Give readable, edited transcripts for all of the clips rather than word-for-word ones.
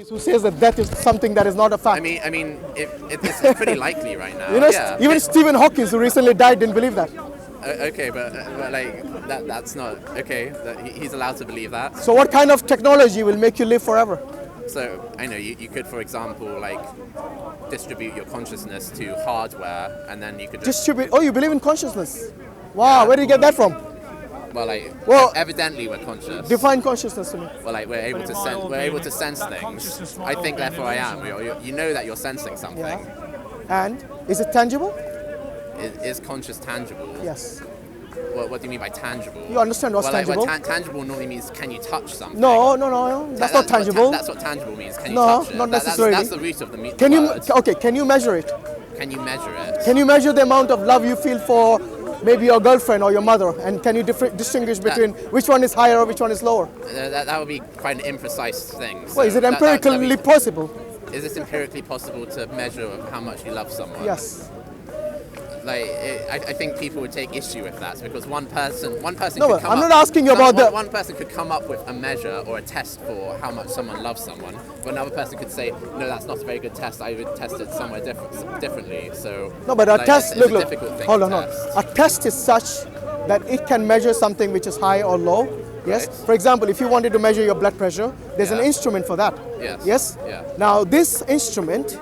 Who says that death is something that is not a fact? I mean, it's pretty likely right now. You know, yeah. even Stephen Hawking, who recently died, didn't believe that. Okay, but like that's not okay. He's allowed to believe that. So what kind of technology will make you live forever? So I know you could, for example, like distribute your consciousness to hardware, and then you could just Distribute. Oh, you believe in consciousness? Wow, Yeah. where did you get that from? well, evidently we're conscious. Define consciousness to me. Well, like we're able to sense things. I think therefore I am. You know that you're sensing something. Yeah. And is it tangible? Is conscious tangible? Yes. What do you mean by tangible? You understand what's tangible? Tangible normally means can you touch something? No. That's not tangible. That's what tangible means. Can you No, touch it? not necessarily. That's the root of the word. Can you measure it? Can you measure it? Can you measure the amount of love you feel for maybe your girlfriend or your mother? And can you distinguish between which one is higher or which one is lower? That would be quite an imprecise thing. So Well, is it empirically possible? Is it empirically possible to measure how much you love someone? Yes. I think people would take issue with that because one person. No, could come I'm up, not asking you about one person could come up with a measure or a test for how much someone loves someone, but another person could say, no, that's not a very good test. I would test it somewhere differently. So no, but a test. It's a Look. difficult thing Hold to on. test. A test is such that it can measure something which is high or low. Yes. Right. For example, if you wanted to measure your blood pressure, there's an Yeah. instrument for that. Yes. Yes. Yeah. Now this instrument,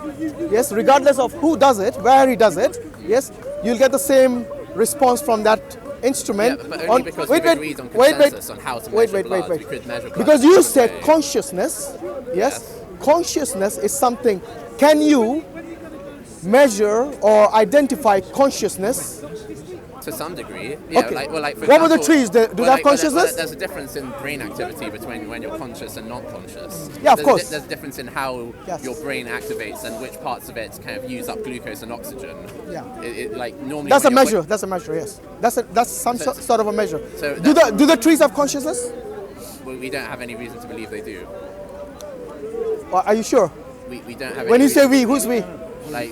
yes, regardless of who does it, where he does it, yes, you'll get the same response from that instrument. Yeah, but only because we agreed on consensus on how to measure blood. We could measure blood Because in you a said way. consciousness, yes? Consciousness is something. Can you measure or identify consciousness? To some degree, yeah. Okay. For What about the example, trees? Do they have consciousness? There's a difference in brain activity between when you're conscious and not conscious. Yeah, of course. There's a difference in how Yes. your brain activates and which parts of it kind of use up glucose and oxygen. Yeah. Normally. That's a when you're- measure. That's a measure. Yes. That's some sort of a measure. So Do the trees have consciousness? We don't have any reason to believe they do. Or are you sure? We don't have. When any you say reason- we, who's we? Like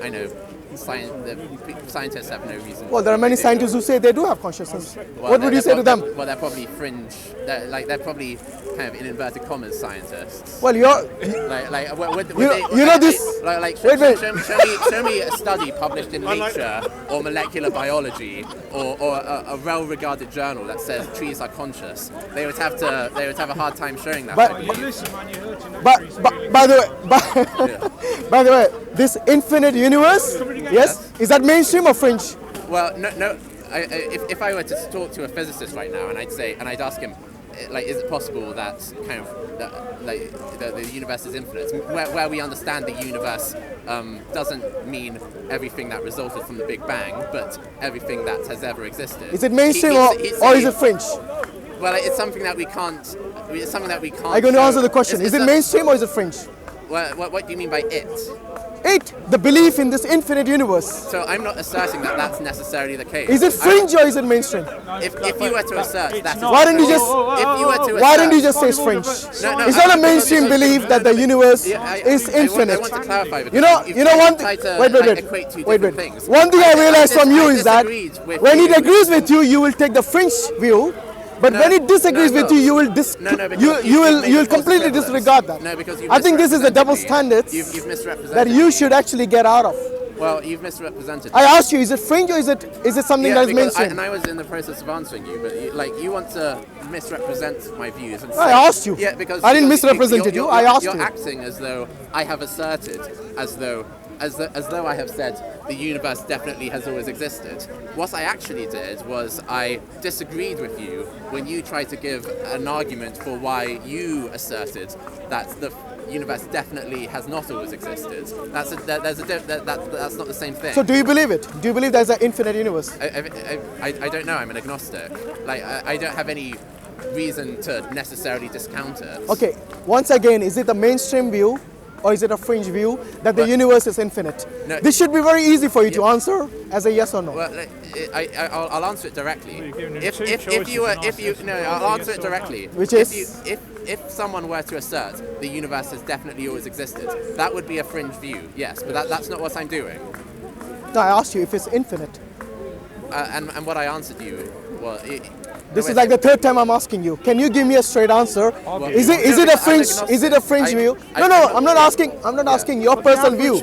I know, scientists have no reason. Well, there are many to believe they do. scientists who say they do have consciousness. Well, What would you say to them? Well, they're probably fringe. They're probably kind of in inverted commas scientists. Well, you're. You know this. Wait. Show me a study published in Nature or Molecular Biology or a well-regarded journal that says trees are conscious. They would have a hard time showing that. But- I believe. Listen, man, you're hurting But everybody's by the way, by the way, this infinite universe, yes, is that mainstream or fringe? Well, no. If I were to talk to a physicist right now and I'd ask him, like, is it possible that kind of the universe is infinite? Where we understand the universe doesn't mean everything that resulted from the Big Bang, but everything that has ever existed. Is it mainstream He'd or say- is it fringe? Well, it's something that we can't. It's something that we can't. Are you going to show. answer the question? Is it mainstream or is it fringe? What do you mean by it? It, the belief in this infinite universe. So I'm not asserting that that's necessarily the case. Is it fringe or is it mainstream? If you were to assert that, Why didn't you just? if you were to Why didn't you assert- just say it's fringe? No, It's not a mainstream belief that the universe is I infinite. want to clarify because You know one thing. tried to, Wait. equate two Wait. different things. One thing I realized from you is that disagreed with when you. it agrees with you, you will take the fringe view. But when it disagrees with you, you will because you will made completely false disregard that. No, because I think this is the double misrepresented standards You've misrepresented that you me. should actually get out of. Well, you've misrepresented. I asked you, is it fringe or is it something that is because mainstream? I was in the process of answering you, but you want to misrepresent my views. And I say, asked you. Yeah, because I didn't because misrepresent you. I asked you're you. acting as though I have asserted, as though I have said the universe definitely has always existed. What I actually did was I disagreed with you when you tried to give an argument for why you asserted that the universe definitely has not always existed. That's not the same thing. So do you believe it? Do you believe there's an infinite universe? I don't know. I'm an agnostic. Like I don't have any reason to necessarily discount it. Okay, once again, is it a mainstream view or is it a fringe view that the universe is infinite? No. This should be very easy for you to answer as a yes or no. Well, I'll answer it directly. You're giving him If two you choices and I'll answer yes it or no. directly. Which If is? if someone were to assert the universe has definitely always existed, that would be a fringe view. Yes, but that's not what I'm doing. No, I asked you if it's infinite. And what I answered you, well, This is like the third time I'm asking you. Can you give me a straight answer? Is it a fringe? Is it a fringe view? No, I'm not asking. I'm not asking your personal view.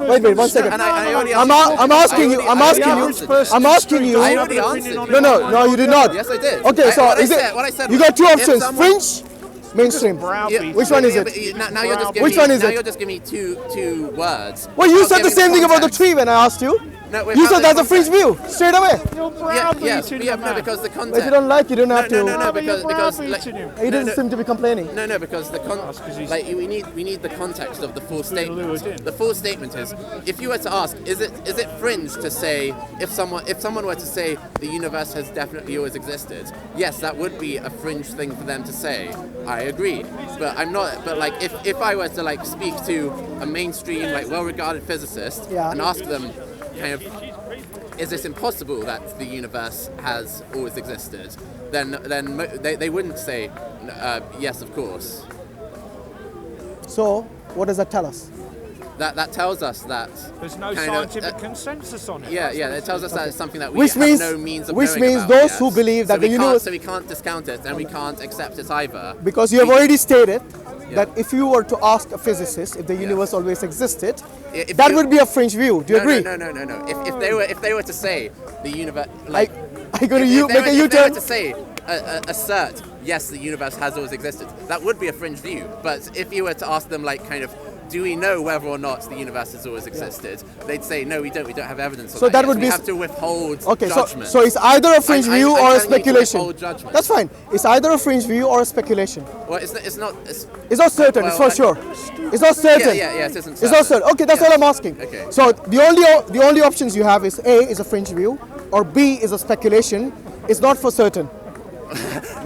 Wait, 1 second. I'm asking you. I'm asking you. I already answered. No, you did not. Yes, I did. Okay, so What I is said- it? what I said You was, got two if options: someone- fringe, mainstream. Browbeat. Which one is Yeah, it? but now you're just giving Which me, one is now it? you're just giving me two words. Well, you Not said the giving same thing about the context. tree when I asked you. No, You said that's a fringe context. view, straight away. You're Yeah, browbeating yeah, the no, man. because the If context. you don't like, you don't have to. No, but you're because browbeating him. He doesn't seem to be complaining. No, because the That's 'cause he's- like we need the context of the full lured in. statement. The full statement is, if you were to ask, is it fringe to say if someone were to say the universe has definitely always existed? Yes, that would be a fringe thing for them to say. I agree, but I'm not. But like if I were to like speak to a mainstream like well-regarded physicist Yeah. and ask them, kind of, is this impossible that the universe has always existed? Then they wouldn't say yes, of course. So, what does that tell us? That tells us that There's no kind of, scientific consensus on it. yeah, it tells us that it's something that we Which have means- no means of which knowing means about those yet. who believe that So the we can't- universe- so we can't discount it and we can't accept it either. Because you have already stated that Yeah. if you were to ask a physicist if the universe always existed, If that you- would be a fringe view. Do you agree? No. If they were to say the universe, Are like you going if to make a they were U-turn? to say assert yes, the universe has always existed, that would be a fringe view. But if you were to ask them like kind of, do we know whether or not the universe has always existed? They'd say no, we don't. We don't have evidence of So that. that yet. would We be- have to withhold Okay, judgment. so it's either a fringe I'm view or a telling you to speculation. withhold judgment. That's fine. It's either a fringe view or a speculation. Well, it's not. It's not certain. it's for Well, sure. It's not certain. Yeah, it isn't It's not certain. Okay, that's Yeah. all I'm asking. Okay. So the only options you have is A is a fringe view, or B is a speculation. It's not for certain.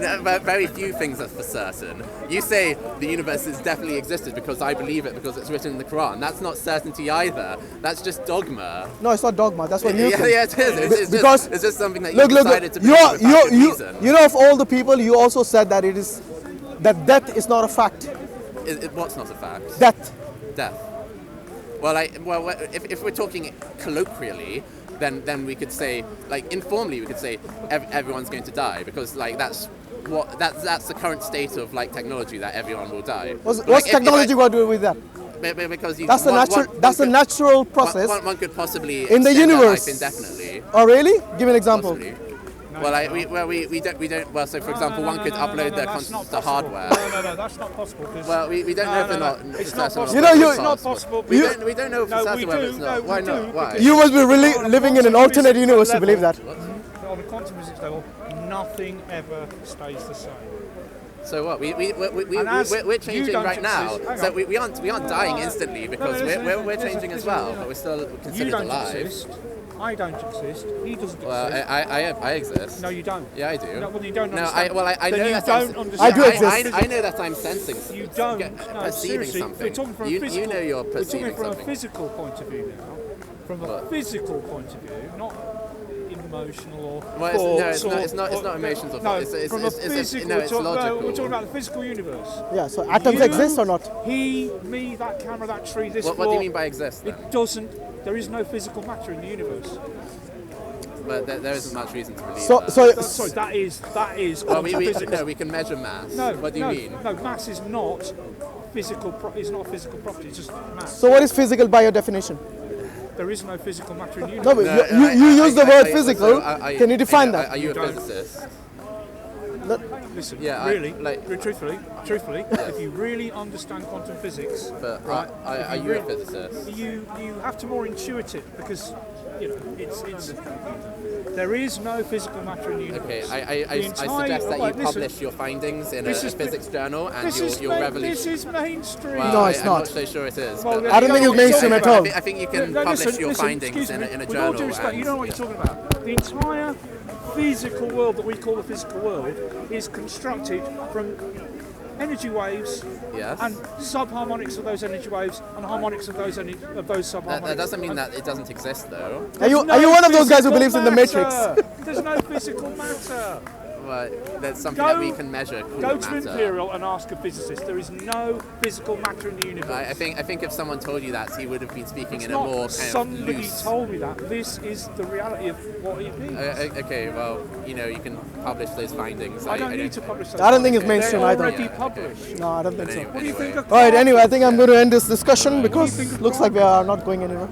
No, but very few things are for certain. You say the universe has definitely existed because I believe it because it's written in the Quran. That's not certainty either. That's just dogma. No, it's not dogma. That's what you Yeah, think. it is. It's Because it's just something that you Look, decided to you believe without good reason. you know, of all the people, you also said that that death is not a fact. What's not a fact? Death. Death. Well, if we're talking colloquially, then we could say, like informally, we could say everyone's going to die because like that's the current state of like technology, that everyone will die. What's technology got to do with that? Because That's the natural process One could possibly in the extend their universe. life indefinitely. Oh, really? Give me an example. Possibly. We don't. Well, so for example, one could upload their that's contents not to possible. hardware. No, that's not possible. 'Cause- Well, we don't know if they're not. It's for not certain or possible. You know, not. it's not possible. We because- don't know for No, we certain whether do. it's No, not. we Why do, not? Why? because- You must be really living in an alternate universe to believe that. On a quantum physics level, nothing ever stays the same. So what? We're you changing don't right now. exist- hang So on. we aren't dying instantly because listen, we're changing as well, but we're still You considered don't alive. exist. I don't exist. He doesn't Well, exist. I exist. No, you don't. Yeah, I do. No, well, you don't No, understand. I Then know you that don't I'm, understand. I do exist. I know that I'm sensing. You don't. No, perceiving seriously, something. We're talking from you, a physical. you know you're we're perceiving talking from something. a physical point of view now. From a What? physical point of view, not emotional or Well, thoughts it's not emotions or no, thoughts. It's from a physical. physical. No, it's logical. We're talking about the physical universe. Yeah. So atoms You, exist or not? He, me, that camera, that tree, this What do floor. you mean by exist then? It doesn't. There is no physical matter in the universe. But there isn't much reason to believe So that. Sorry, that is. Well, quantum physics. no, we can measure mass. No, What do you no, mean? No, mass is not physical. Is not a physical property. It's just mass. So what is physical by your definition? There is no physical matter in the No, universe. but you use the word physical. Can you define that? Are you a don't. physicist? Listen, Yeah, really, like- truthfully, if you really understand quantum physics, But right? are you a physicist? You have to more intuit it because it's there is no physical matter in the universe. Okay, I The entire- suggest that you right, listen, publish your findings in a this is- physics journal and This is your revolution. this is mainstream. Well, No, it's I'm not. not so sure it is. Well, but I don't think it's mainstream at all. I think you can No, publish listen, your listen, findings excuse me, in a with all due journal. respect, you and- don't know what you're talking about. The entire physical world that we call the physical world is constructed from energy waves Yes. and subharmonics of those energy waves and harmonics of those subharmonics. That doesn't mean that it doesn't exist, though. Are you one of those guys who believes in the Matrix? There's no physical matter. Well, there's something that we can measure called Go matter. to Imperial and ask a physicist. There is no physical matter in the universe. I think if someone told you that, he would have been speaking It's in a not more kind somebody of loose. told me that. This is the reality of what it means. Okay, well, you can publish those findings. I don't need to publish those. I don't think it's findings. mainstream They're either. already Yeah, published. No, I don't think so. Anyway, What do you think of All right, anyway, I quantum? think I'm going to end this discussion because think of looks like we are not going anywhere.